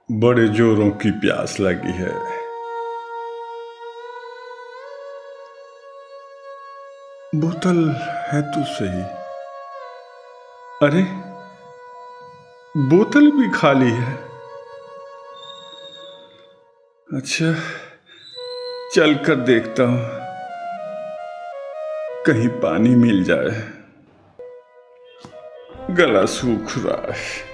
बड़े जोरों की प्यास लगी है। बोतल है तो सही। अरे बोतल भी खाली है। अच्छा चल कर देखता हूं, कहीं पानी मिल जाए, गला सूख रहा है।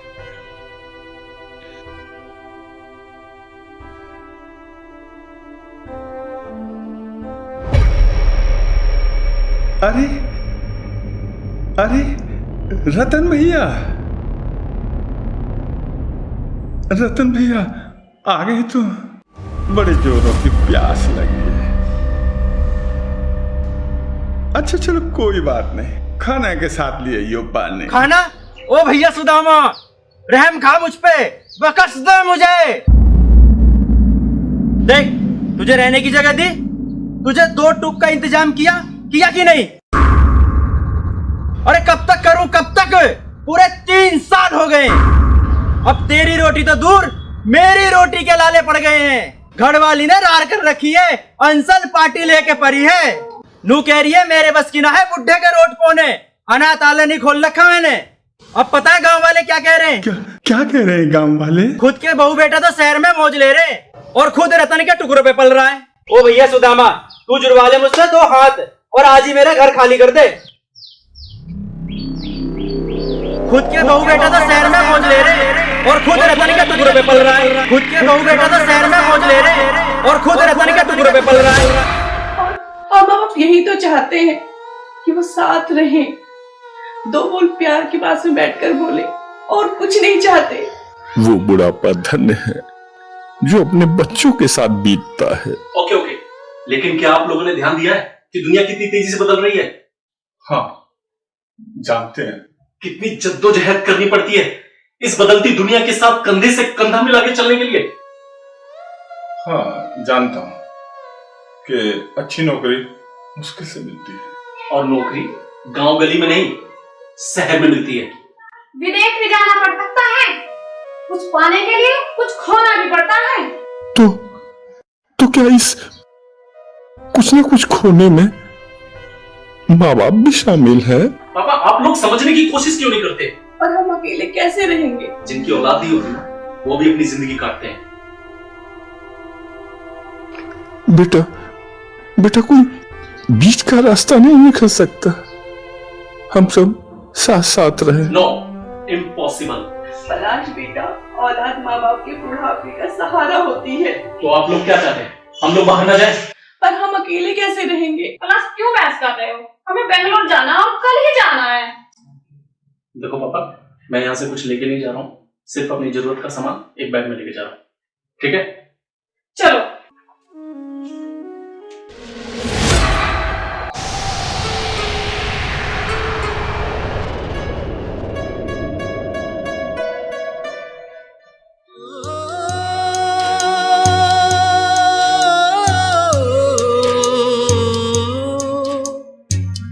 अरे अरे रतन भैया, रतन भैया आ गए तो। बड़े जोरों की प्यास लगी है। अच्छा चलो कोई बात नहीं, खाना के साथ ले आइयो पानी। खाना? ओ भैया सुदामा, रहम खा मुझ पे, बकस दे मुझे। देख तुझे रहने की जगह दी, तुझे 2 टूक का इंतजाम किया कि नहीं? अरे कब तक करूं, कब तक? पूरे 3 साल हो गए। अब तेरी रोटी तो दूर, मेरी रोटी के लाले पड़ गए हैं। घरवाली ने रार कर रखी है, अंसल पार्टी लेके परी है। नू कह रही है मेरे बस की ना है बुढ़े के रोट पोने, अनाथ आले नहीं खोल रखा मैंने। अब पता है गांव वाले क्या कह रहे हैं? क्या कह रहे हैं गांव वाले? खुद के बहू बेटा तो शहर में मौज ले रहे और खुद रतन के टुकड़ों पे पल रहा है। ओ भैया सुदामा, तू जुड़वा ले मुझसे 2 हाथ और आज ही मेरा घर खाली कर दे। खुद के बहू बेटा तो शहर में मौज ले रहे और खुद रतन के टुकड़ों पे पल रहा है। खुद के बहू बेटा तो शहर में मौज ले रहे और खुद रतन के टुकड़ों पे पल रहा है। और माँ बाप यही तो चाहते हैं कि वो साथ रहें, 2 बोल प्यार की पास में बैठकर बोले, और कुछ नहीं चाहते। वो बुढ़ापा धन्य है जो अपने बच्चों के साथ बीतता है। ओके, लेकिन क्या आप लोगों ने ध्यान दिया है कि दुनिया कितनी तेजी से बदल रही है? हाँ जानते हैं। कितनी जद्दोजहद करनी पड़ती है इस बदलती दुनिया के साथ कंधे से कंधा मिला के चलने के लिए। हाँ जानता हूं कि अच्छी नौकरी मुश्किल से मिलती है। और नौकरी गांव गली में नहीं, शहर में मिलती है। विदेश भी जाना पड़ सकता है, कुछ पाने के लिए कुछ खोना भी पड़ता है। तो क्या इस कुछ न कुछ खोने में माँ बाप भी शामिल है? पापा आप लोग समझने की कोशिश क्यों नहीं करते? और हम अकेले कैसे रहेंगे? जिनकी औलाद नहीं होती ना, वो भी अपनी जिंदगी काटते हैं। बेटा कोई बीच का रास्ता नहीं निकल सकता? हम सब साथ साथ रहे। No, impossible. पलाश बेटा, औलाद माँ बाप के बुढ़ापे का सहारा होती है। तो आप लोग क्या चाहते हैं, हम लोग बाहर ना जाए? पर हम अकेले कैसे रहेंगे? पलाश क्यों बहस कर रहे हो? हमें बेंगलोर जाना है और कल ही जाना है। देखो पापा, मैं यहाँ से कुछ लेके नहीं जा रहा हूँ, सिर्फ अपनी जरूरत का सामान एक बैग में लेके जा रहा हूँ, ठीक है? चलो।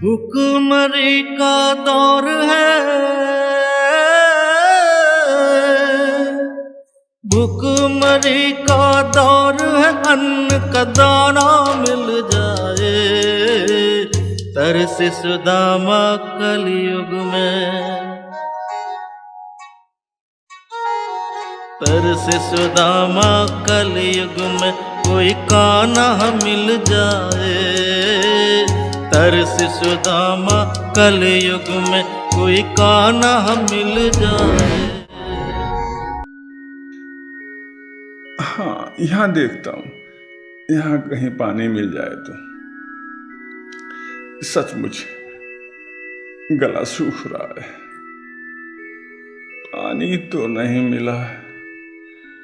भुखमरी का दौर है, भुखमरी का दौर है, अन्न का दाना मिल जाए। तरस सुदामा कलयुग में, तरस सुदामा कलयुग में, कोई कान्हा मिल जाए। तरस सुदामा कलयुग में, कोई कान्हा मिल जाए। हाँ यहाँ देखता हूँ, यहाँ कहीं पानी मिल जाए तो। सचमुच गला सूख रहा है, पानी तो नहीं मिला।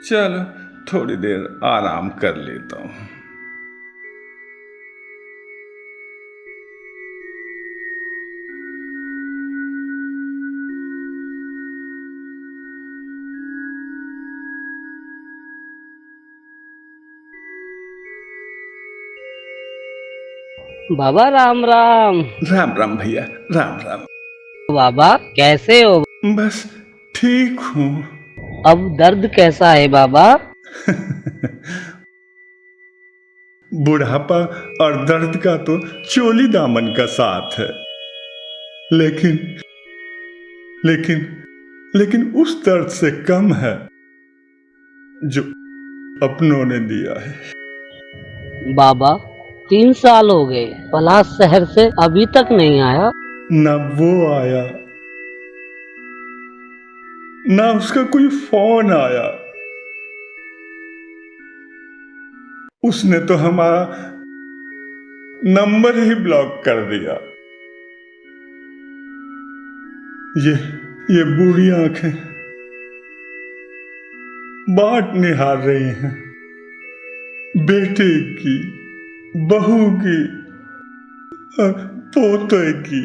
चलो थोड़ी देर आराम कर लेता हूँ। बाबा राम राम। राम राम भैया, राम राम। बाबा कैसे हो? बस ठीक हूँ। अब दर्द कैसा है बाबा? बुढ़ापा और दर्द का तो चोली दामन का साथ है, लेकिन लेकिन लेकिन उस दर्द से कम है जो अपनों ने दिया है। बाबा 3 साल हो गए, पलाश शहर से अभी तक नहीं आया। ना वो आया, ना उसका कोई फोन आया। उसने तो हमारा नंबर ही ब्लॉक कर दिया। ये बूढ़ी आंखें बाट निहार रही हैं बेटे की, बहू की और पोते की।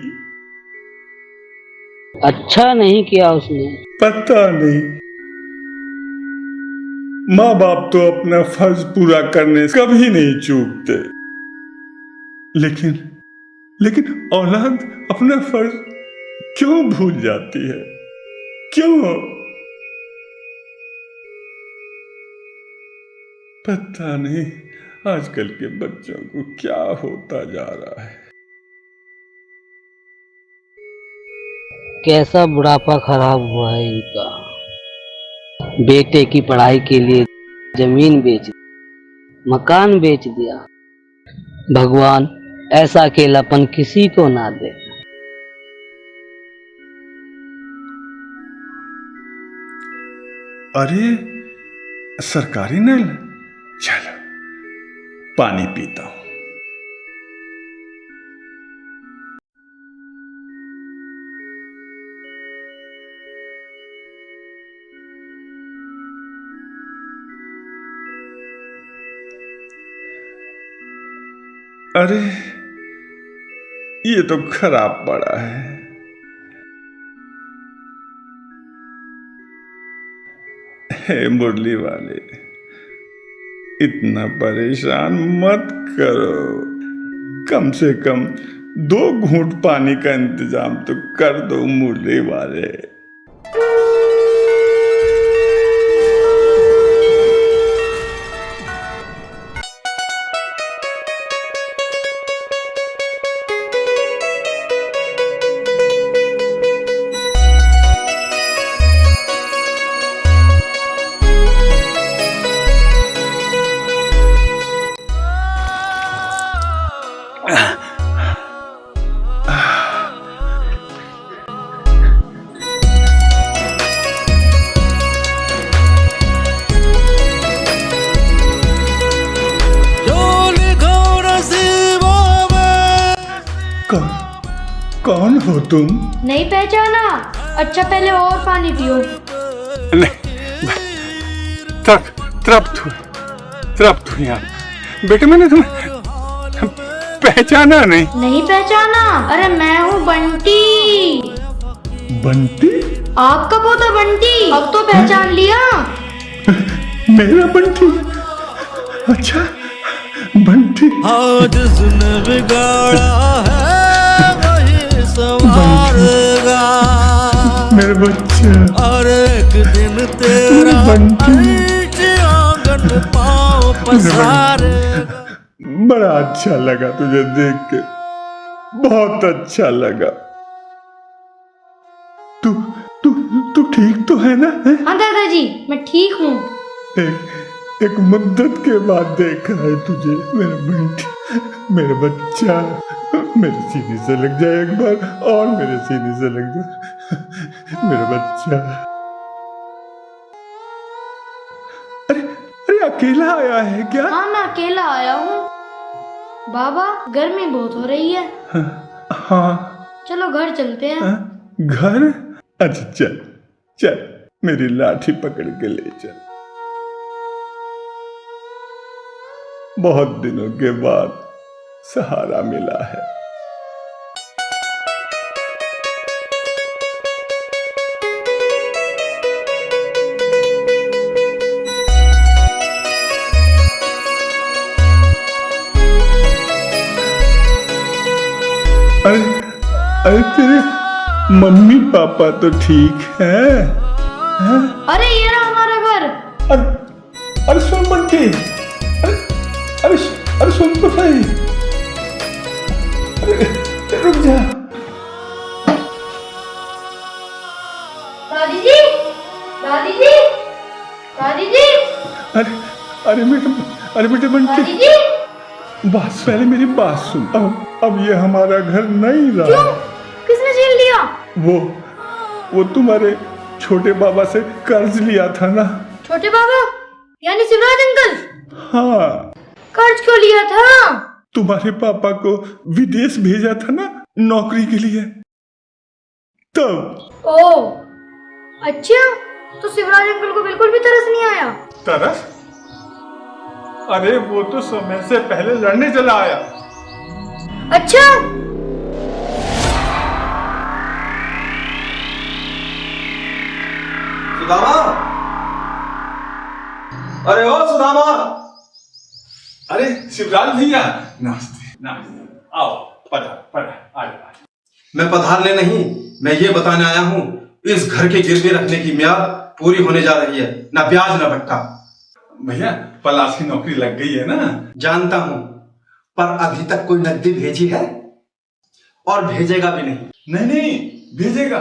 अच्छा नहीं किया उसने। पता नहीं, माँ बाप तो अपना फर्ज पूरा करने से कभी नहीं चूकते, लेकिन औलाद अपना फर्ज क्यों भूल जाती है? क्यों? पता नहीं आजकल के बच्चों को क्या होता जा रहा है। कैसा बुढ़ापा खराब हुआ है इनका। बेटे की पढ़ाई के लिए जमीन बेच दी, मकान बेच दिया। भगवान ऐसा अकेलापन किसी को ना दे। अरे सरकारी नल, चलो पानी पीता हूं। अरे ये तो खराब पड़ा है। हे मुरली वाले, इतना परेशान मत करो। कम से कम 2 घूंट पानी का इंतजाम तो कर दो मुरली वाले। कौन हो तुम? नहीं पहचाना? अच्छा पहले और पानी पियो। तृप्त हुई आप। बेटे मैंने तुम्हें पहचाना नहीं। नहीं पहचाना? अरे मैं हूँ बंटी। बंटी? आपका पोता बंटी। अब तो पहचान लिया। मेरा बंटी? अच्छा बंटी। आज जिसने बिगाड़ा है वही संवारेगा। मेरा बच्चा। और एक दिन तेरा आंगन पाँव पसारेगा। बड़ा अच्छा लगा तुझे देख के, बहुत अच्छा लगा। तू ठीक तो है ना? हाँ दादाजी मैं ठीक हूँ। एक मुद्दत के बाद देखा है तुझे मेरा बंटी, मेरा बच्चा। मेरे सीने से लग जाए एक बार, और मेरे सीने से लग जाए मेरा बच्चा। अरे अकेला आया है क्या? हाँ मैं अकेला आया हूँ। बाबा गर्मी बहुत हो रही है। हाँ चलो घर चलते हैं। घर? अच्छा चल मेरी लाठी पकड़ के ले चल। बहुत दिनों के बाद सहारा मिला है। अरे तेरे मम्मी पापा तो ठीक है? अरे ये रहा अरे अरे सुन बंटी, अरे अरे अरे सुन तो सही, अरे रुक जा। दादी जी, दादी जी, दादी जी, अरे अरे बेटे दादी बंटी, जी। बस पहले मेरी बात सुन। अब ये हमारा घर नहीं रहा। क्यों? किसने छीन लिया? वो तुम्हारे छोटे बाबा से कर्ज लिया था ना। छोटे बाबा यानी शिवराज अंकल? हाँ, कर्ज क्यों लिया था? तुम्हारे पापा को विदेश भेजा था ना नौकरी के लिए, तब। ओ अच्छा, तो शिवराज अंकल को बिल्कुल भी तरस नहीं आया? तरस? अरे वो तो समय से पहले लड़ने चला आया। अच्छा, सुदामा, अरे ओ सुदामा। अरे शिवराज भैया, नमस्ते नमस्ते, आओ पधार आ जाओ। मैं पधारने नहीं, मैं ये बताने आया हूँ, इस घर के गिरवी रखने की म्याद पूरी होने जा रही है, ना ब्याज ना भट्टा। भैया पलाश की नौकरी लग गई है ना। जानता हूँ, पर अभी तक कोई नकदी भेजी है और भेजेगा भी नहीं। नहीं भेजेगा,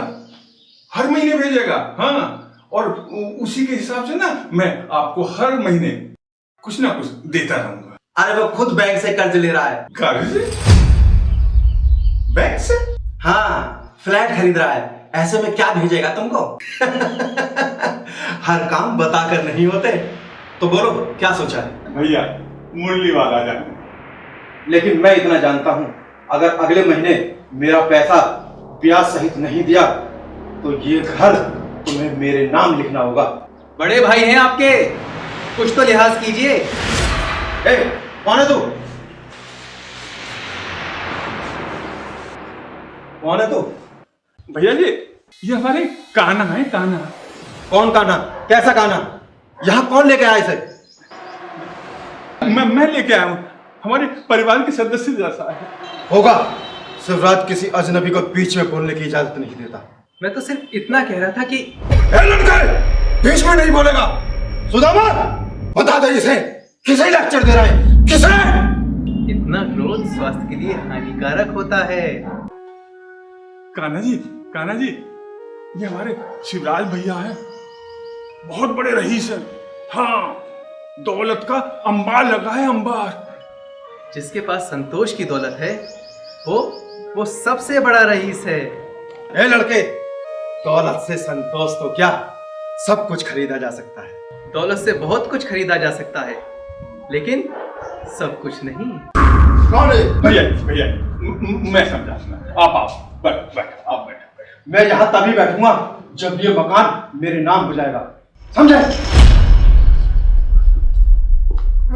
हर महीने भेजेगा। हाँ, और उसी के हिसाब से ना मैं आपको हर महीने कुछ ना कुछ देता रहूंगा। अरे वो खुद बैंक से कर्ज ले रहा है। कर्ज? बैंक से? हाँ, फ्लैट खरीद रहा है, ऐसे में क्या भेजेगा तुमको? हर काम बताकर नहीं होते। तो बोलो क्या सोचा है? भैया मुरली वाला जाने। लेकिन मैं इतना जानता हूं, अगर अगले महीने मेरा पैसा ब्याज सहित नहीं दिया तो ये घर तुम्हें मेरे नाम लिखना होगा। बड़े भाई हैं आपके, कुछ तो लिहाज कीजिए। ए, कौन है तू? कौन है तू? भैया जी, ये हमारे कान्हा है, कान्हा। कौन कान्हा? कैसा कान्हा? यहाँ कौन लेके आया इसे? मैं लेके आया हूँ, हमारे परिवार के सदस्य जैसा है। होगा, शिवराज किसी अजनबी को बीच में बोलने की इजाजत नहीं देता। मैं तो सिर्फ इतना कह रहा था कि लड़के, बीच में नहीं बोलेगा। सुदामा, बता दे इसे, किसे लेक्चर दे रहा है? किसे? इतना क्रोध स्वास्थ्य के लिए हानिकारक होता है। कान्हा जी, ये हमारे शिवराज भैया हैं, बहुत बड़े रईस हैं। हाँ, दौलत का अंबार लगा है, अंबार। जिसके पास संतोष की दौलत है वो सबसे बड़ा रईस है। ए लड़के, दौलत से संतोष तो क्या, सब कुछ खरीदा जा सकता है। दौलत से बहुत कुछ खरीदा जा सकता है, लेकिन सब कुछ नहीं। कौन है? भैया मैं समझा, आप बैठ, आप बैठ। मैं यहाँ तभी बैठूंगा जब ये मकान मेरे नाम हो जाएगा, समझे?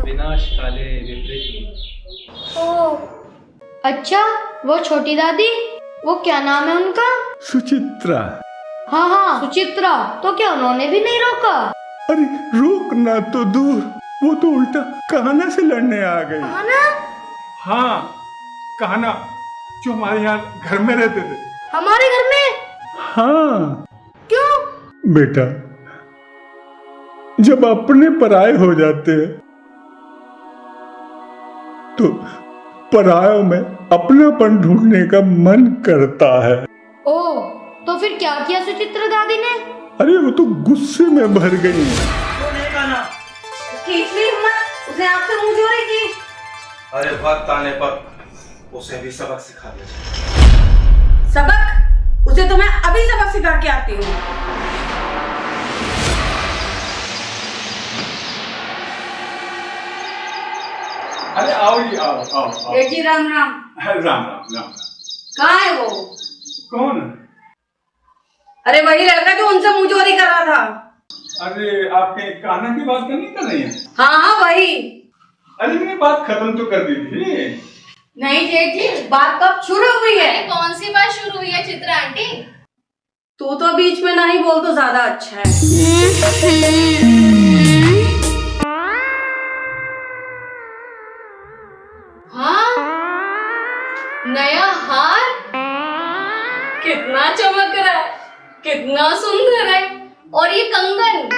विनाश काले विपरीत। ओ अच्छा, वो छोटी दादी, वो क्या नाम है उनका? सुचित्रा। हाँ, सुचित्रा। तो क्या उन्होंने भी नहीं रोका? अरे रोकना तो दूर, वो तो उल्टा कान्हा से लड़ने आ गई। कान्हा? हाँ, कान्हा जो हमारे यहाँ घर में रहते थे। हमारे घर में? हाँ। क्यों? बेटा, जब अपने पराये हो जाते हैं तो परायों में अपनापन ढूंढने का मन करता है। ओ, तो फिर क्या किया सुचित्रा दादी ने? अरे वो तो गुस्से में भर गई। उसने आपसे मुंह जोड़ी की। अरे वक्त आने पर उसे भी सबक सिखा दिया। सबक? उसे तो मैं अभी सबक सिखा के आती हूँ। अरे आओ जी, आओ। जी राम राम। राम। कहाँ है वो? कौन? अरे वही लड़का जो उनसे मुंहजोरी कर रहा था। अरे आपके कान्हा की बात नहीं कर रही है? हाँ वही। अरे मैंने बात खत्म तो कर दी थी। नहीं जेठ जी, बात कब शुरू हुई है? कौन सी बात शुरू हुई है चित्रा आंटी? तू तो बीच में नहीं बोल तो ज्यादा अच्छा है। हाँ, नया हार कितना चमक रहा है, कितना सुंदर है। और ये कंगन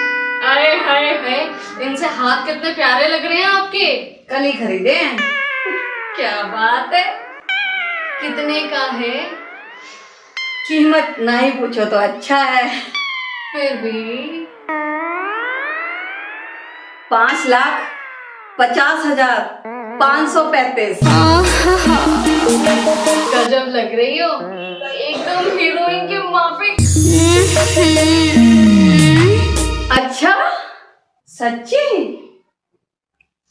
अरे हाय हाय, इनसे हाथ कितने प्यारे लग रहे हैं आपके। कल ही खरीदे हैं। क्या बात है, कितने का है? कीमत ना ही पूछो तो अच्छा है। फिर भी 5,50,535। गजब लग रही हो, एकदम हीरोइन के माफिक। अच्छा, सच्ची?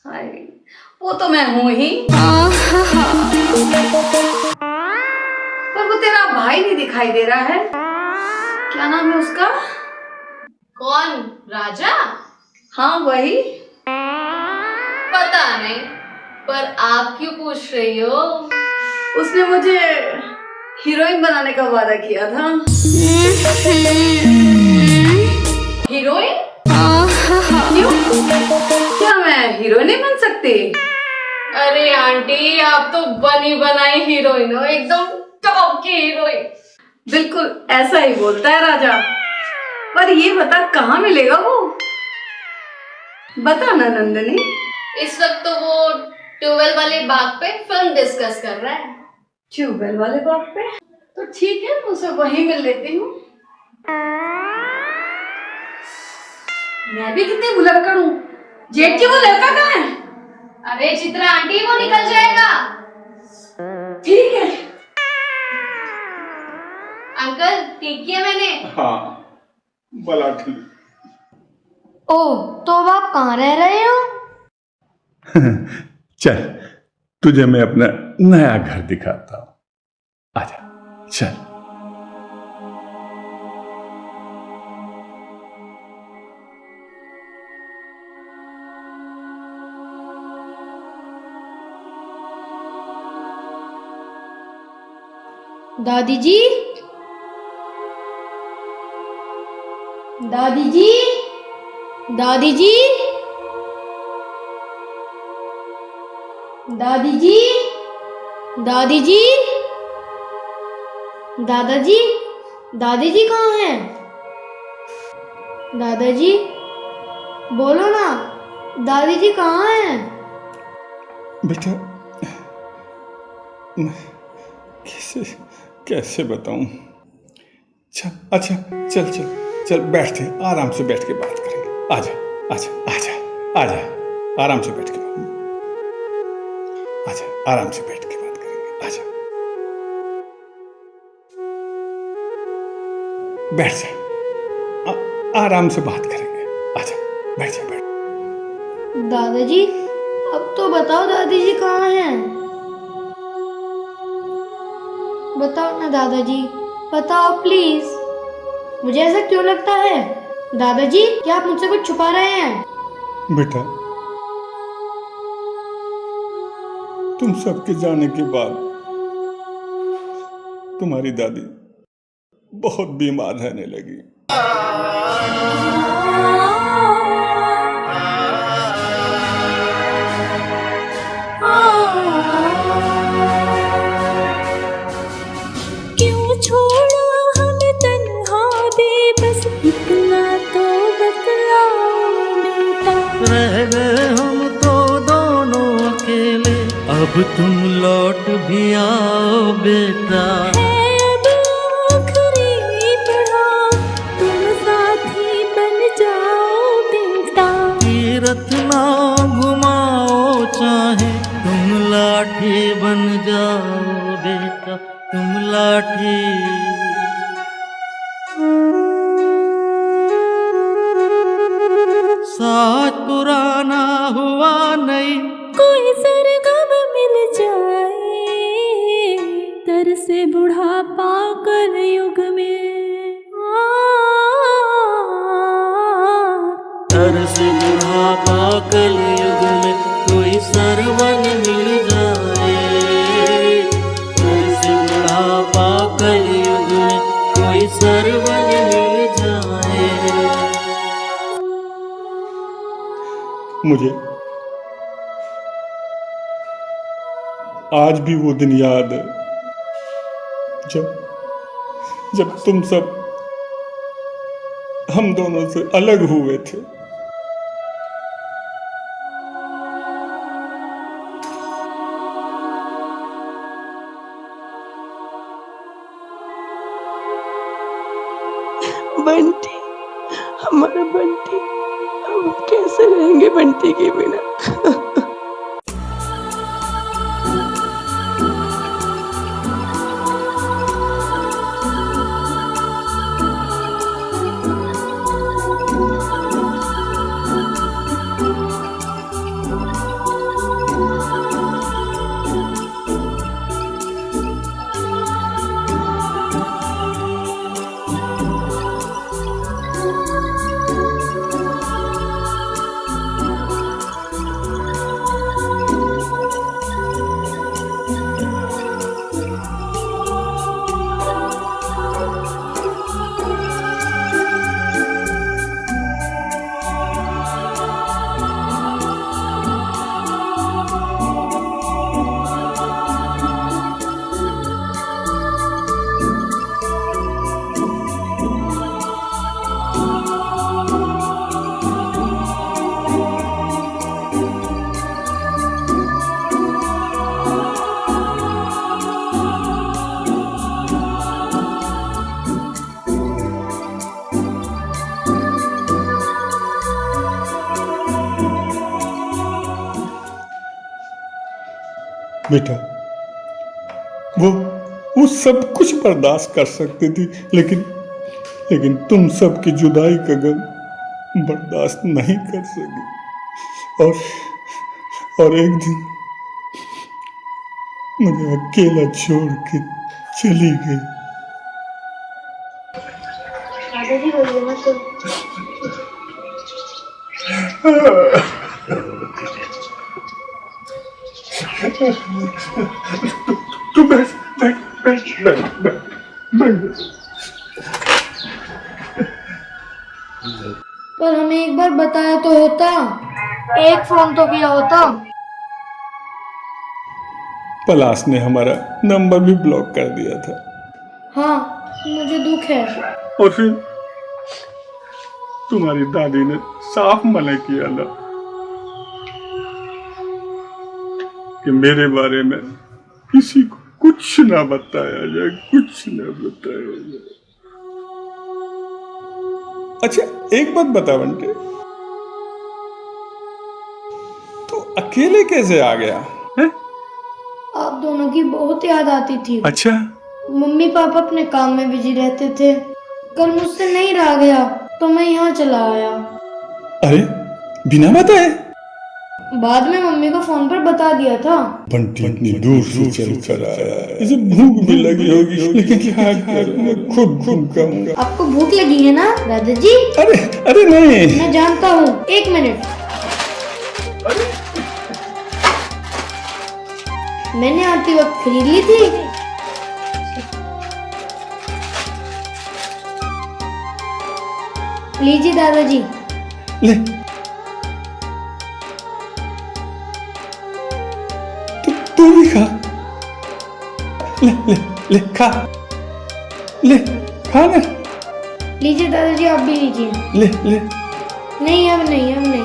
हाय, वो तो मैं हूं ही। पर वो तेरा भाई नहीं दिखाई दे रहा है। क्या नाम है उसका? कौन, राजा? हाँ वही। पता नहीं, पर आप क्यों पूछ रही हो? उसने मुझे हीरोइन बनाने का वादा किया था। हीरोइन? क्यों? क्या मैं हीरोइन नहीं बन सकती? अरे आंटी, आप तो बनी बनाई हीरोइन हो, एकदम टॉप की हीरोइन। बिल्कुल ऐसा ही बोलता है राजा। पर ये बता कहाँ मिलेगा वो? बता ना नंदिनी। इस वक्त तो वो ट्यूबवेल वाले बाग पे फिल्म डिस्कस कर रहा है। ट्यूबवेल वाले बाग पे? तो ठीक है, उसे वहीं मिल लेती हूँ। मैं भी कितनी भुलक्कड़ हूँ। जेठ जी, वो लड़का कहाँ है? अरे चित्रा आंटी, वो निकल जाएगा। ठीक है। अंकल, ठीक किया मैंने। हाँ, भला ठीक। ओह, तो अब आप कहाँ रह रहे हो? चल, तुझे मैं अपना नया घर दिखाता हूं। आजा, चल। दादी जी, दादी जी, दादी जी, दादी जी, दादी जी, दादाजी, दादी जी कहाँ हैं? दादाजी, बोलो ना, दादी जी कहाँ हैं? बेटा, मैं कैसे बताऊं? अच्छा, चल चल चल, बैठते हैं, आराम से बैठ के बात करेंगे। आजा आजा आजा आजा, आराम से बैठ के आजा, आराम से बैठ के बात करेंगे। आजा, बैठ जा, आराम से बात करेंगे। आजा, बैठ जा, बैठ। दादाजी, अब तो बताओ दादी जी कहाँ हैं? बताओ ना दादाजी, बताओ प्लीज। मुझे ऐसा क्यों लगता है? दादाजी, क्या आप मुझसे कुछ छुपा रहे हैं? बेटा, तुम सबके जाने के बाद तुम्हारी दादी बहुत बीमार रहने लगी। क्यों छोड़ा हमें तन्हा बेबस, इतना तो बतलाओ बेटा। रह गए हम तो दोनों अकेले, अब तुम लौट भी आओ बेटा। है अब आखिरी पड़ाव, तुम साथी बन जाओ बेटा। तीरथ ना घुमाओ चाहे, तुम लाठी बन जाओ बेटा, तुम लाठी। साथ पुराना हुआ नहीं, कोई सरगम मिल जाए, तरसे बुढ़ापा कल युग में। तरस बुढ़ापा कल युग में, कोई सरवन मिल जाए। तरस बुढ़ापा कल युग में, कोई सरवन मिल जाए। मुझे आज भी वो दिन याद है जब तुम सब हम दोनों से अलग हुए थे। बंटी, हमारा बंटी, हम कैसे रहेंगे बंटी के बिना? बेटा, वो सब कुछ बर्दाश्त कर सकती थी, लेकिन तुम सबकी जुदाई का गम बर्दाश्त नहीं कर सकी और एक दिन मुझे अकेला छोड़ के चली गई। दादाजी बोलिए मत तो। तू बैठ। पर हमें एक बार बताया तो होता, एक फोन तो किया होता। पलाश ने हमारा नंबर भी ब्लॉक कर दिया था। हाँ, मुझे दुख है। और फिर तुम्हारी दादी ने साफ मना किया ना कि मेरे बारे में किसी को कुछ ना बताया जाए, कुछ ना बताया जाए। अच्छा, एक बात बता बंटे, तू अकेले कैसे आ गया है? आप दोनों की बहुत याद आती थी। अच्छा, मम्मी पापा अपने काम में बिजी रहते थे। कल मुझसे नहीं रहा गया तो मैं यहाँ चला आया। अरे बिना बताए? बाद में मम्मी को फोन पर बता दिया था। बंटी इतनी दूर से चल कर आया, इसे भूख भी लगी होगी, लेकिन क्या करूं, मैं खुद भूखा हूँ। आपको भूख लगी है ना दादाजी? अरे नहीं, मैं जानता हूँ। एक मिनट, मैंने आते वक्त खरीद ली थी। लीजिए दादाजी। ले, तू भी खा। ले खा, ले खा ना। लीजिए दादाजी, आप भी लीजिए। ले। नहीं, अब नहीं।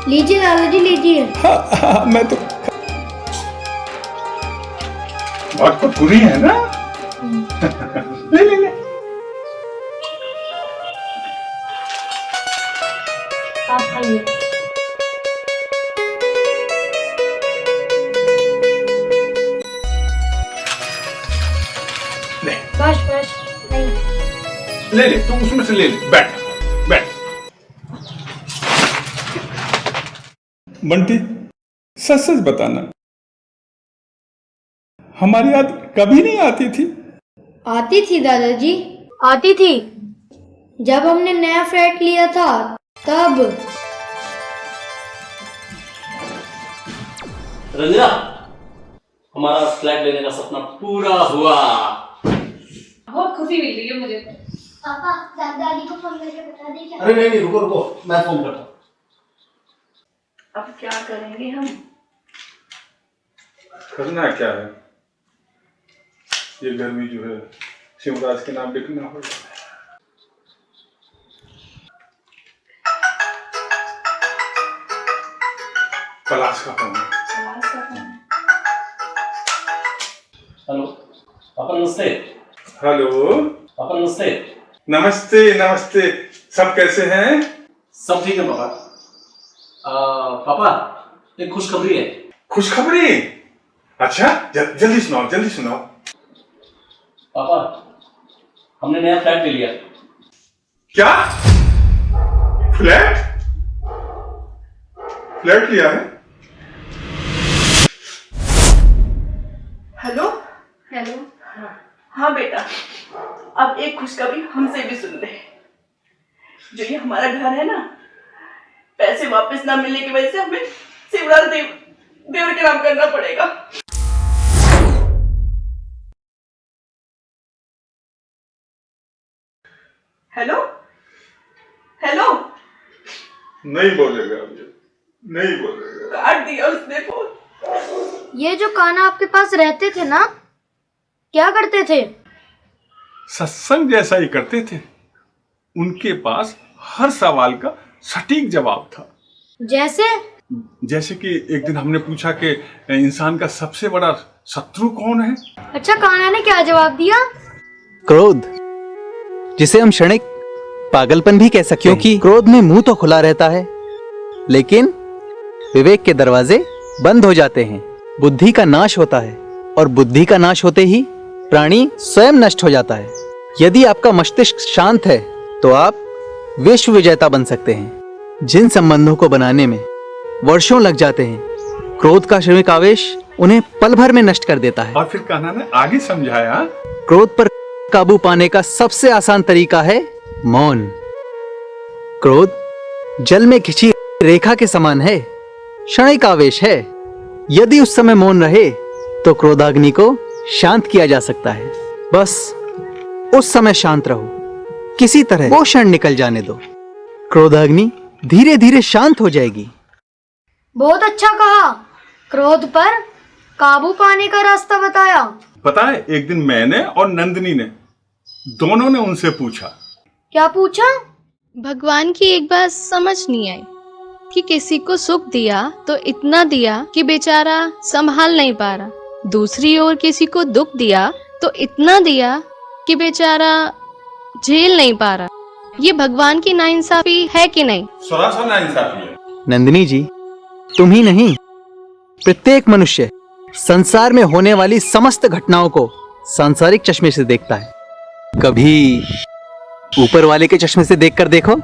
लीजिए दादाजी, लीजिए। हाँ, मैं तो बात तो पूरी है ना। ले। आप खाइए। बस नहीं। ले तू उसमें से ले। बैठ। बंटी, सच बताना, हमारी याद कभी नहीं आती थी? आती थी दादाजी, आती थी। जब हमने नया फ्लैट लिया था तब। रंजना, हमारा फ्लैट लेने का सपना पूरा हुआ। बहुत खुशी मिल रही है मुझे। पापा, दादी को फोन करके बता दे क्या? अरे नहीं, रुको, मैं फोन करता हूँ। अब क्या करेंगे हम? करना क्या है, ये घर भी जो है शिवराज के नाम लिखना होगा। पलाश का फोन। हेलो पापा, नमस्ते। हेलो पापा नमस्ते। नमस्ते नमस्ते। सब कैसे हैं? सब ठीक है पापा। पापा एक खुशखबरी है। खुशखबरी? अच्छा, जल्दी सुनाओ, जल्दी सुनाओ। पापा हमने नया फ्लैट ले लिया। क्या? फ्लैट? फ्लैट लिया है? हेलो। हेलो। हाँ बेटा, अब एक खुशखबरी हमसे भी सुन ले। जो ये हमारा घर है ना, पैसे वापस ना मिलने की वजह से हमें शिवलाल देवर के नाम करना पड़ेगा। Hello hello. नहीं बोलेगा अभी, नहीं बोलेगा। काट दिया उसने फोन। ये जो कान्हा आपके पास रहते थे ना, क्या करते थे? सत्संग जैसा ही करते थे। उनके पास हर सवाल का सटीक जवाब था। जैसे कि एक दिन हमने पूछा कि इंसान का सबसे बड़ा शत्रु कौन है? अच्छा, कान्हा ने क्या जवाब दिया? क्रोध, जिसे हम क्षणिक पागलपन भी कह सकते हैं, क्योंकि क्रोध में मुंह तो खुला रहता है लेकिन विवेक के दरवाजे बंद हो जाते हैं। बुद्धि का नाश होता है और बुद्धि का नाश होते ही प्राणी स्वयं नष्ट हो जाता है। यदि आपका मस्तिष्क शांत है तो आप विश्व विजेता बन सकते हैं। जिन संबंधों को बनाने में वर्षों लग जाते हैं, क्रोध का क्षणिक आवेश उन्हें पल भर में नष्ट कर देता है। और फिर कान्हा ने आगे समझाया, क्रोध पर काबू पाने का सबसे आसान तरीका है मौन। क्रोध जल में खिंची रेखा के समान है, क्षणिक आवेश है। यदि उस समय मौन रहे तो क्रोधाग्नि को शांत किया जा सकता है। बस उस समय शांत रहो, किसी तरह वो क्षण निकल जाने दो, क्रोधाग्नि धीरे धीरे शांत हो जाएगी। बहुत अच्छा कहा। क्रोध पर काबू पाने का रास्ता बताया। पता है, एक दिन मैंने और नंदिनी ने दोनों ने उनसे पूछा। क्या पूछा? भगवान की एक बात समझ नहीं आई कि किसी को सुख दिया तो इतना दिया कि बेचारा संभाल नहीं पा रहा, दूसरी ओर किसी को दुख दिया तो इतना दिया कि बेचारा झेल नहीं पा रहा। ये भगवान की नाइंसाफी है कि नहीं? सरासर नाइंसाफी है। नंदिनी जी, तुम ही नहीं, प्रत्येक मनुष्य संसार में होने वाली समस्त घटनाओं को सांसारिक चश्मे से देखता है। कभी ऊपर वाले के चश्मे से देखकर देखो।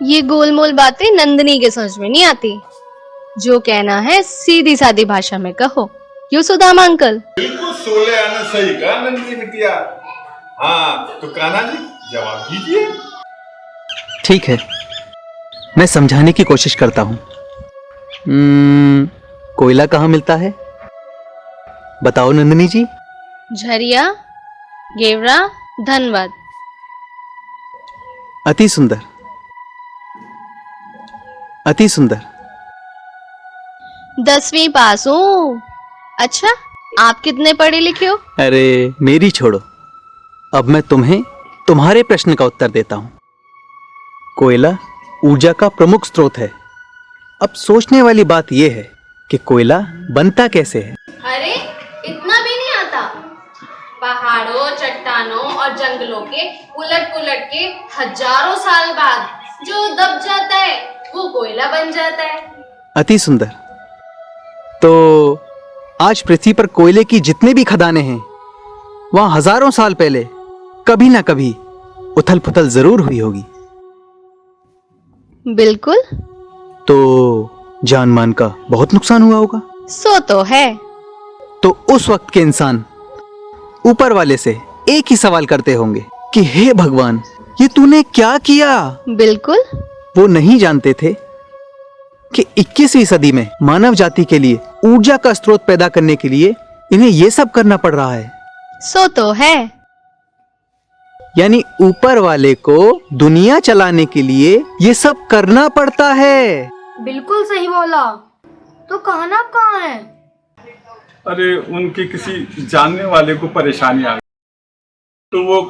ये गोलमोल बातें नंदिनी के समझ में नहीं आती। जो कहना है सीधी सादी भाषा में कहो। क्यों सुदामा अंकल? बिल्कुल 16 आना सही कहा नंदिनी बिटिया। हाँ तो कान्हा जी जवाब दीजिए। ठीक है, मैं समझाने की कोशिश करता हूँ। कोयला कहाँ मिलता है? बताओ नंदिनी जी। झरिया, गेवरा, धनबाद। अति सुंदर, अति सुंदर। 10वीं पास हूँ। अच्छा, आप कितने पढ़े लिखे हो? अरे मेरी छोड़ो, अब मैं तुम्हें तुम्हारे प्रश्न का उत्तर देता हूं। कोयला ऊर्जा का प्रमुख स्रोत है। अब सोचने वाली बात यह है कि कोयला बनता कैसे है। अरे इतना भी नहीं आता। पहाड़ों, चट्टानों और जंगलों के उलट पुलट के हजारों साल बाद जो दब जाता है वो कोयला बन जाता है। अति सुंदर। तो आज पृथ्वी पर कोयले की जितने भी खदानें हैं, वहां हजारों साल पहले कभी ना कभी उथल पुथल जरूर हुई होगी। बिल्कुल। तो जान मान का बहुत नुकसान हुआ होगा। सो तो है। तो उस वक्त के इंसान ऊपर वाले से एक ही सवाल करते होंगे कि हे भगवान, ये तूने क्या किया? बिल्कुल। वो नहीं जानते थे कि 21वीं सदी में मानव जाति के लिए ऊर्जा का स्रोत पैदा करने के लिए इन्हें ये सब करना पड़ रहा है। सो तो है। यानी ऊपर वाले को दुनिया चलाने के लिए ये सब करना पड़ता है। बिल्कुल सही बोला। तो कान्हा कहाँ है? अरे उनके किसी जानने वाले को परेशानी आ गई तो वो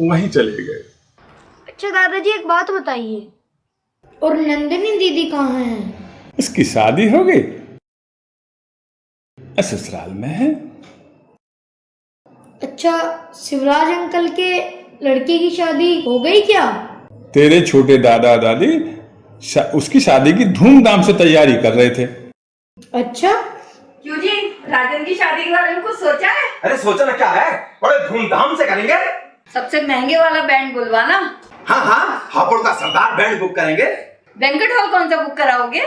वहीं चले गए। अच्छा दादाजी, एक बात बताइए, और नंदिनी दीदी कहाँ है? उसकी शादी हो गई, ससुराल में है। अच्छा, शिवराज अंकल के लड़की की शादी हो गई क्या? तेरे छोटे दादा दादी उसकी शादी की धूमधाम से तैयारी कर रहे थे। अच्छा, क्यों जी, राजन की शादी के बारे में कुछ सोचा है? अरे सोचा ना क्या है, बड़े धूमधाम से करेंगे। सबसे महंगे वाला बैंड बुलवाना। हाँ हाँ, हापुड़ का सरदार बैंड बुक करेंगे। बैंक्वेट हॉल कौन सा बुक कराओगे?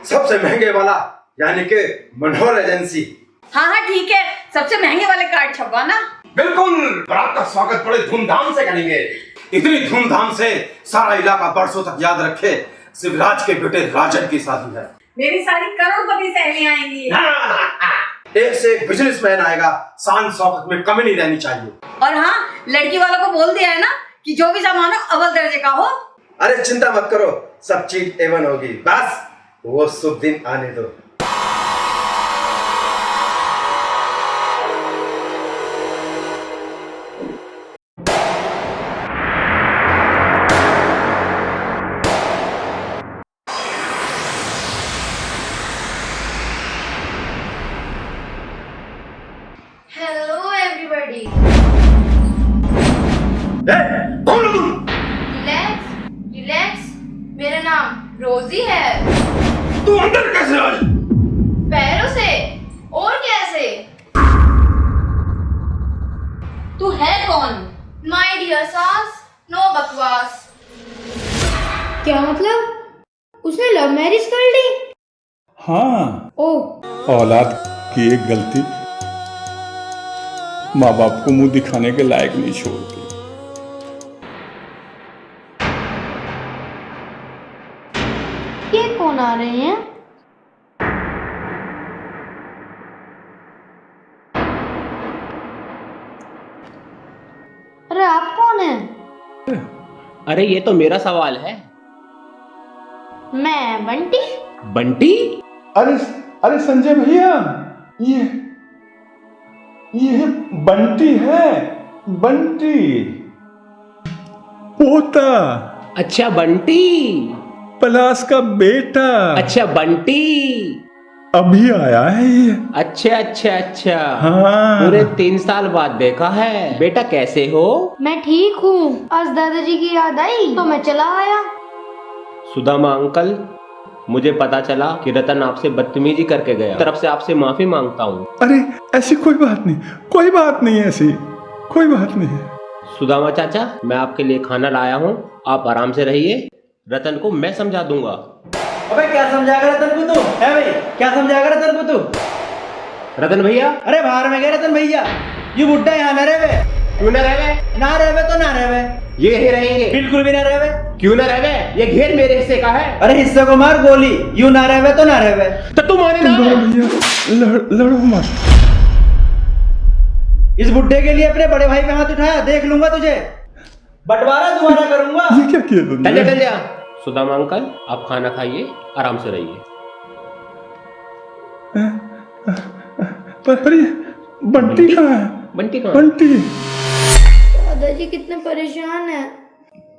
सबसे महंगे वाला, यानी कि मनोहर एजेंसी। हाँ हाँ ठीक है, सबसे महंगे वाले कार्ड छपवाना। बिल्कुल, बारात का स्वागत बड़े धूमधाम से करेंगे। इतनी धूमधाम से सारा इलाका बरसों तक याद रखे, शिवराज के बेटे राजन की शादी है। मेरी सारी करोड़पति सहेलियां आएंगी। एक से एक बिजनेसमैन आएगा, शान शौकत में कमी नहीं रहनी चाहिए। और हाँ, लड़की वालों को बोल दिया है ना कि जो भी सामान हो अव्वल दर्जे का हो। अरे चिंता मत करो, सब चीज एवन होगी, बस वो शुभ दिन आने दो। Hello everybody. कौन हो तुम? रिलैक्स रिलैक्स, मेरा नाम रोजी है। तू अंदर कैसे आई? पैरों से और कैसे? तू है कौन? माय डियर सास, नो बकवास। क्या मतलब? उसने लव मैरिज कर ली? हाँ, ओह, औलाद की एक गलती माँ बाप को मुंह दिखाने के लायक नहीं छोड़ती। ये कौन आ रहे हैं? अरे आप कौन हैं? अरे ये तो मेरा सवाल है। मैं बंटी। बंटी? अरे अरे संजय भैया, ये बंटी है, बंटी पोता। अच्छा बंटी। पलाश का बेटा। अच्छा बंटी। अभी आया है ये। अच्छा अच्छा अच्छा। हाँ। पूरे 3 साल बाद देखा है। बेटा कैसे हो? मैं ठीक हूँ, आज दादाजी की याद आई तो मैं चला आया। सुदामा अंकल, मुझे पता चला कि रतन आपसे बदतमीजी करके गया। तरफ से आपसे माफी मांगता हूँ। अरे ऐसी कोई बात नहीं, कोई बात नहीं, ऐसी कोई बात नहीं है। सुदामा चाचा, मैं आपके लिए खाना लाया हूँ, आप आराम से रहिए। रतन को मैं समझा दूंगा। अबे क्या समझाएगा रतन को तू? है भाई, क्या समझाएगा रतन को तू? रतन भैया। अरे बाहर में गए रतन भैया, ये बुड्ढा यहाँ न रहे। क्यों न रहे? ना रहे तो ना रहे। ये यही रहेंगे। बिल्कुल भी ना रहे। क्यों ना रहे? ये घेर मेरे हिस्से का है। अरे हिस्से को मार गोली, यूं ना रहे तो ना रहे। तो तुम माने ना? भैया लड़ो मत। इस बुड्ढे के लिए अपने बड़े भाई पे हाथ उठाया, देख लूंगा तुझे, बंटवारा दोबारा करूंगा। ये क्या किया तुमने? चल जा। सुदामा अंकल, आप खाना खाइए, आराम से रहिए। पर ये बंटी कहाँ है? बंटी कहाँ? बंटी। दादाजी कितने परेशान हैं,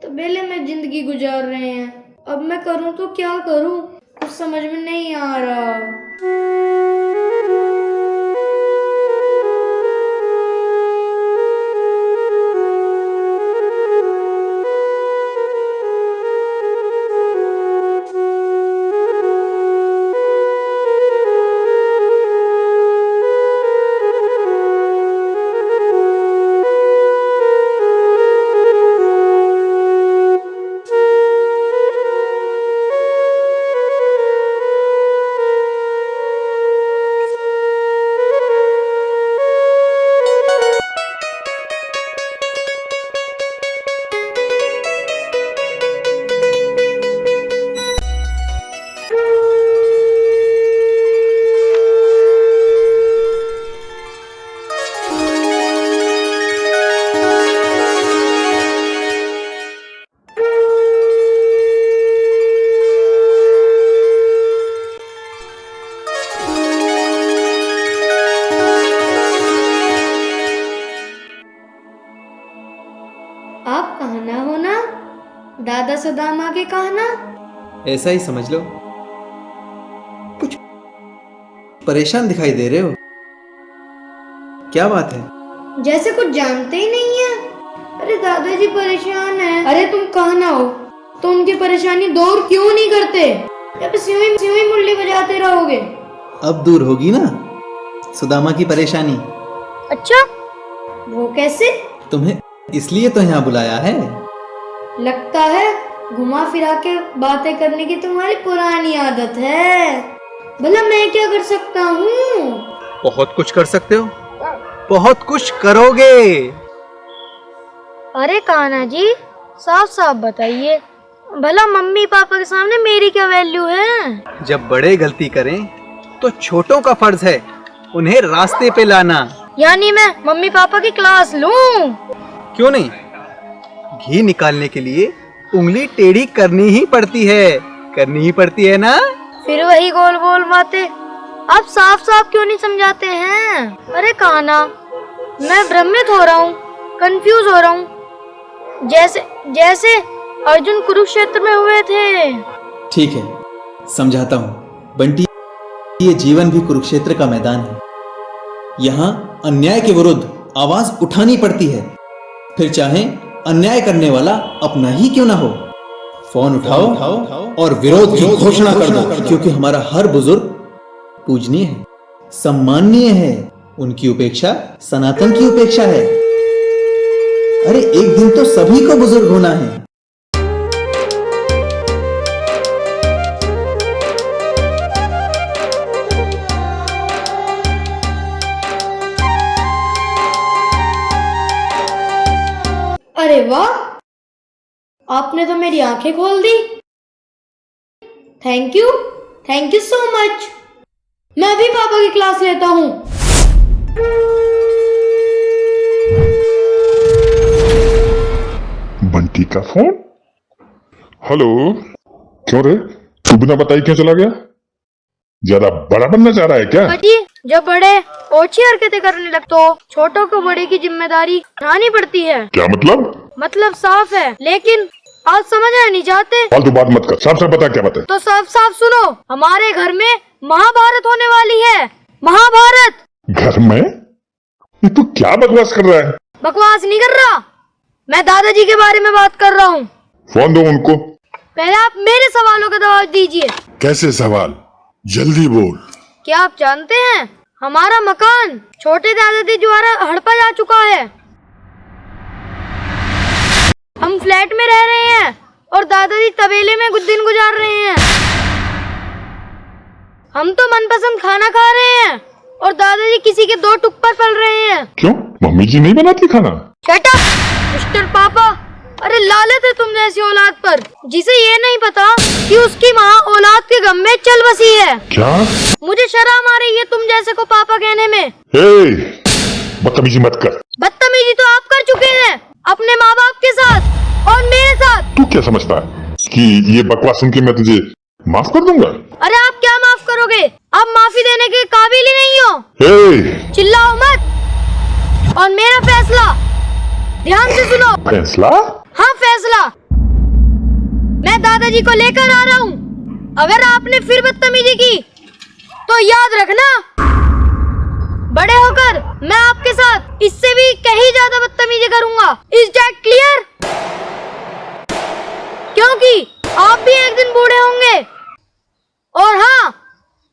तबेले में जिंदगी गुजार रहे हैं। अब मैं करूं तो क्या करूं, कुछ समझ में नहीं आ रहा। आप कहना हो ना, दादा सुदामा के कहना। ऐसा ही समझ लो। कुछ परेशान दिखाई दे रहे हो, क्या बात है? जैसे कुछ जानते ही नहीं है। अरे दादाजी परेशान है। अरे तुम कहाँ ना हो तो उनकी परेशानी दूर क्यों नहीं करते? या बस यूं ही मुरली बजाते रहोगे? अब दूर होगी ना सुदामा की परेशानी। अच्छा, वो कैसे? तुम्हें इसलिए तो यहाँ बुलाया है। लगता है घुमा फिरा के बातें करने की तुम्हारी पुरानी आदत है। भला मैं क्या कर सकता हूँ? बहुत कुछ कर सकते हो, बहुत कुछ करोगे। अरे कान्हा जी, साफ साफ बताइए, भला मम्मी पापा के सामने मेरी क्या वैल्यू है? जब बड़े गलती करें तो छोटों का फर्ज है उन्हें रास्ते पे लाना। यानी मैं मम्मी पापा की क्लास लूं? क्यों नहीं, घी निकालने के लिए उंगली टेढ़ी करनी ही पड़ती है ना। फिर वही गोल गोल बातें आप साफ साफ क्यों नहीं समझाते हैं? अरे कान्हा, मैं भ्रमित हो रहा हूँ, कंफ्यूज हो रहा हूँ, जैसे अर्जुन कुरुक्षेत्र में हुए थे। ठीक है, समझाता हूँ बंटी। ये जीवन भी कुरुक्षेत्र का मैदान है। यहाँ अन्याय के विरुद्ध आवाज उठानी पड़ती है, फिर चाहे अन्याय करने वाला अपना ही क्यों ना हो। फोन उठाओ और विरोध की घोषणा कर दो, क्योंकि हमारा हर बुजुर्ग पूजनीय है, सम्माननीय है। उनकी उपेक्षा सनातन की उपेक्षा है। अरे एक दिन तो सभी को बुजुर्ग होना है। अरे वाह, आपने तो मेरी आंखें खोल दी। Thank you so much. मैं भी पापा की क्लास लेता हूँ। बंटी का फोन। हेलो, क्यों रे, तू बिना बताई क्यों चला गया? ज्यादा बड़ा बनना चाह रहा है क्या? जी, जब बड़े ओछी हरकतें करने लगते तो छोटों को बड़े की जिम्मेदारी उठानी पड़ती है। क्या मतलब? मतलब साफ है, लेकिन आप समझना नहीं चाहते। फालतू बात मत कर, साफ साफ बता क्या बात है। तो साफ साफ सुनो, हमारे घर में महाभारत होने वाली है। महाभारत। घर में? ये तू क्या बकवास कर रहा है? बकवास नहीं कर रहा, मैं दादाजी के बारे में बात कर रहा हूँ। फोन दो उनको। पहले आप मेरे सवालों का जवाब दीजिए। कैसे सवाल? जल्दी बोल। क्या आप जानते हैं हमारा मकान छोटे दादाजी द्वारा हड़पा जा चुका है। हम फ्लैट में रह रहे हैं और दादाजी तबेले में दिन गुजार रहे हैं। हम तो मनपसंद खाना खा रहे हैं और दादाजी किसी के दो टुक पर पल रहे हैं। क्यों, मम्मी जी नहीं बनाती खाना? शट अप मिस्टर पापा। अरे लालत है तुम जैसी औलाद पर, जिसे ये नहीं पता कि उसकी माँ औलाद के गम में चल बसी है। क्या? मुझे शर्म आ रही है तुम जैसे को पापा कहने में। बदतमीजी मत कर। बदतमीजी तो आप कर चुके हैं अपने माँ बाप के साथ और मेरे साथ। तू क्या समझता है कि ये बकवास सुन के मैं तुझे माफ कर दूंगा? अरे आप क्या माफ करोगे, आप माफी देने के काबिल ही नहीं हो। चिल्लाओ मत। और मेरा फैसला ध्यान से सुनो। फैसला? हाँ फैसला। मैं दादाजी को लेकर आ रहा हूँ। अगर आपने फिर बदतमीजी की तो याद रखना, बड़े होकर मैं आपके साथ इससे भी कहीं ज्यादा बदतमीजी करूंगा। Is that clear? क्योंकि आप भी एक दिन बूढ़े होंगे। और हाँ,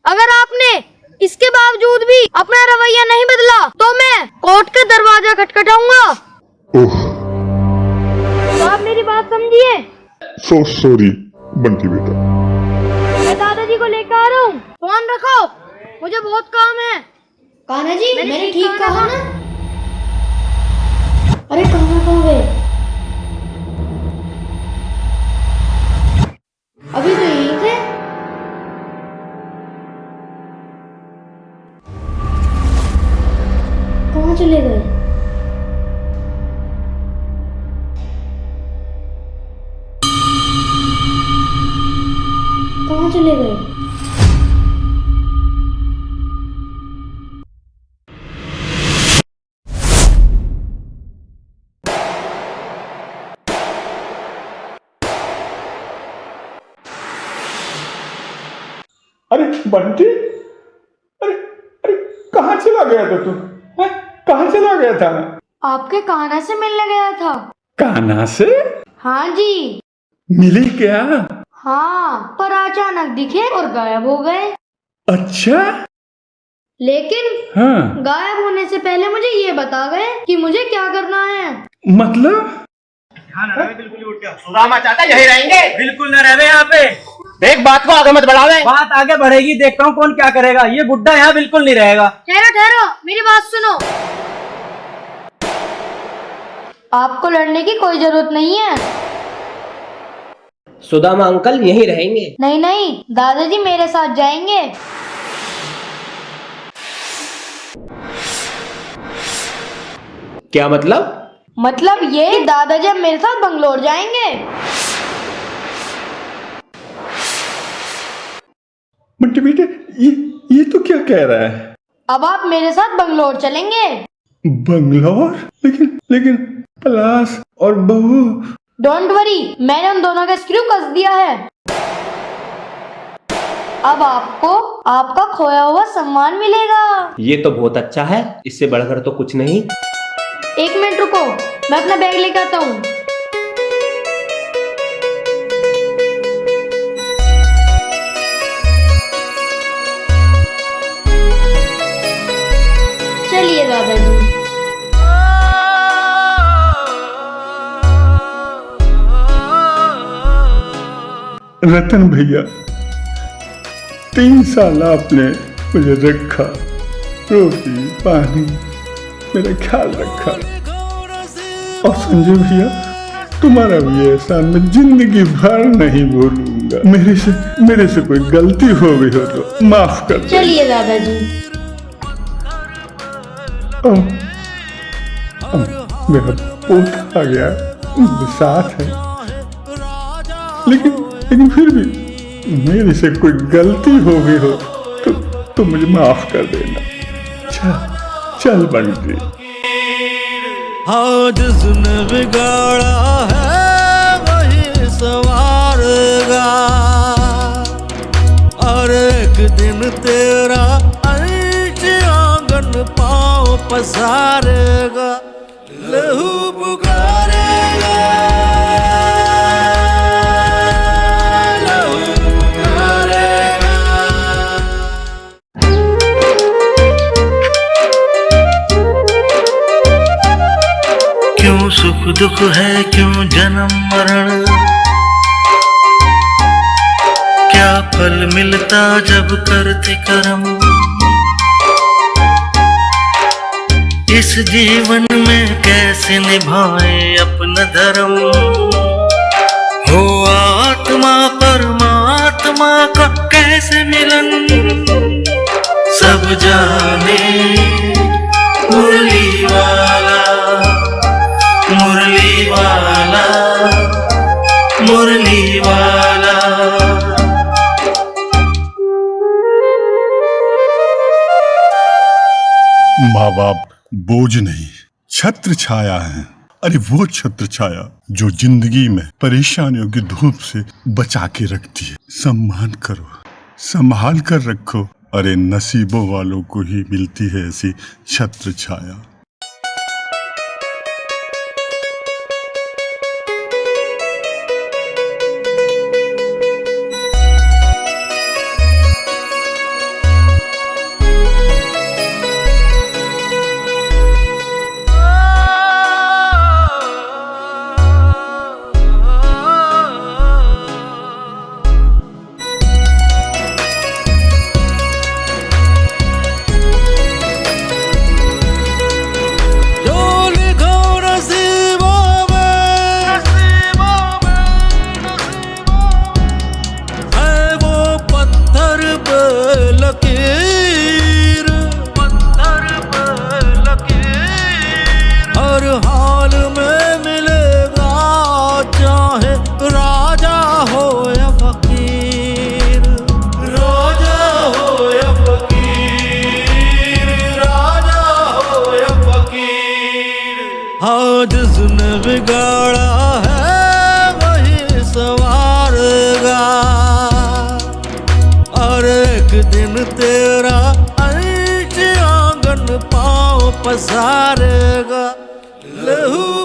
अगर आपने इसके बावजूद भी अपना रवैया नहीं बदला तो मैं कोर्ट का दरवाजा खटखटाऊंगा। तो आप मेरी बात समझिए। सो सॉरी बंटी बेटा। मैं दादाजी को लेकर आ रहा हूँ। फोन रखो, मुझे बहुत काम है। कान्हा जी, मैंने ठीक कहा ना? अरे कहाँ गए? अभी तो यही थे। कहाँ चले गए? कहाँ चले गए? अरे बंटी, अरे अरे कहाँ चला गया था तू? कहाँ चला गया था? आपके कान्हा से मिलने गया था। कान्हा से हाँ जी। मिली क्या? हाँ, पर अचानक दिखे और गायब हो गए। अच्छा। लेकिन हाँ, गायब होने से पहले मुझे ये बता गए कि मुझे क्या करना है। मतलब? सुदामा चाचा यही रहेंगे? बिल्कुल न रहे यहाँ पे। देख बात को आगे मत बढ़ावे। बात आगे बढ़ेगी, देखता हूँ कौन क्या करेगा। ये बुड्ढा यहाँ बिल्कुल नहीं रहेगा। ठहरो ठहरो, मेरी बात सुनो। आपको लड़ने की कोई जरूरत नहीं है। सुदामा अंकल यहीं रहेंगे। नहीं नहीं, दादाजी मेरे साथ जाएंगे। क्या मतलब? मतलब ये कि दादाजी अब मेरे साथ बंगलोर जाएंगे। बंटी बेटे, ये तो क्या कह रहा है? अब आप मेरे साथ बंगलोर चलेंगे। बंगलोर? लेकिन पलाश और बहू। डोंट वरी, मैंने उन दोनों का स्क्रू कस दिया है। अब आपको आपका खोया हुआ सम्मान मिलेगा। ये तो बहुत अच्छा है, इससे बढ़कर तो कुछ नहीं। एक मिनट रुको, मैं अपना बैग लेकर आता हूँ। चलिए दादाजी। रतन भैया, 3 साल आपने मुझे रखा, रोटी पानी मेरा ख्याल रखा। और संजय भैया, तुम्हारा भी एहसान मैं जिंदगी भर नहीं भूलूंगा। मेरे से कोई गलती हो गई हो तो माफ कर दो। चलिए दादाजी। मेरा पोता आ गया, मेरे साथ है, लेकिन फिर भी मेरे से कोई गलती हो गई हो तो मुझे माफ कर देना। चल बंटी। हाँ, जिसने बिगाड़ा है वही संवारेगा, और एक दिन तेरा अंश आंगन पाँव पसारेगा, लहू पुकारेगा, लहू पुकारेगा। क्यों सुख दुख है, क्यों जन्म मरण, क्या फल मिलता जब करते कर्म। इस जीवन में कैसे निभाए अपना धर्म, हो आत्मा परमात्मा का कैसे मिलन। सब जाने मुरली वाला, मुरली वाला, मुरली वाला। माँ बाप बोझ नहीं, छत्र छाया है। अरे वो छत्र छाया जो जिंदगी में परेशानियों की धूप से बचा के रखती है। सम्मान करो, संभाल कर रखो। अरे नसीबों वालों को ही मिलती है ऐसी छत्र छाया। हाँ, जिसने बिगाड़ा है वही संवारेगा, और एक दिन तेरा अंश आंगन पाँव पसारेगा, लहू